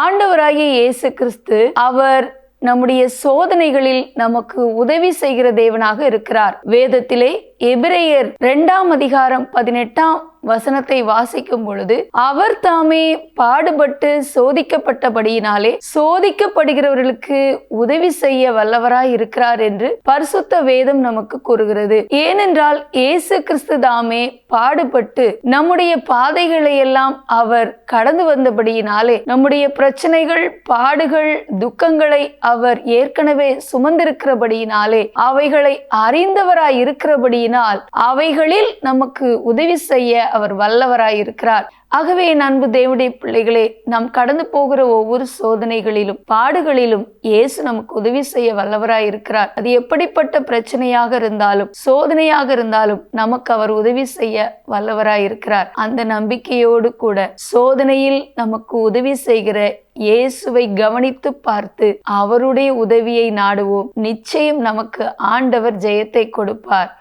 ஆண்டவராகிய இயேசு கிறிஸ்து அவர் நம்முடைய சோதனைகளில் நமக்கு உதவி செய்கிற தேவனாக இருக்கிறார். வேதத்திலே எபிரேயர் 2 வசனத்தை வாசிக்கும் பொழுது, அவர் தாமே பாடுபட்டு சோதிக்கப்பட்டபடியினாலே சோதிக்கப்படுகிறவர்களுக்கு உதவி செய்ய வல்லவராய் இருக்கிறார் என்று பரிசுத்த வேதம் நமக்கு கூறுகிறது. ஏனென்றால் இயேசு கிறிஸ்து தாமே பாடுபட்டு நம்முடைய பாதைகளை எல்லாம் அவர் கடந்து வந்தபடியினாலே, நம்முடைய பிரச்சனைகள், பாடுகள், துக்கங்களை அவர் ஏற்கனவே சுமந்திருக்கிறபடியினாலே, அவைகளை அறிந்தவராய் இருக்கிறபடியினால் அவைகளில் நமக்கு உதவி செய்ய அவர் வல்லவராய் இருக்கிறார். ஆகவே என் அன்பு தேவனுடைய பிள்ளைகளே, நாம் கடந்து போகிற ஒவ்வொரு சோதனைகளிலும் பாடுகளிலும் இயேசு நமக்கு உதவி செய்ய வல்லவராய் இருக்கிறார். அது எப்படிப்பட்ட பிரச்சனையாக இருந்தாலும் சோதனையாக இருந்தாலும் நமக்கு அவர் உதவி செய்ய வல்லவராய் இருக்கிறார். அந்த நம்பிக்கையோடு கூட சோதனையில் நமக்கு உதவி செய்கிற இயேசுவை கவனித்து பார்த்து அவருடைய உதவியை நாடுவோம். நிச்சயம் நமக்கு ஆண்டவர் ஜெயத்தை கொடுப்பார்.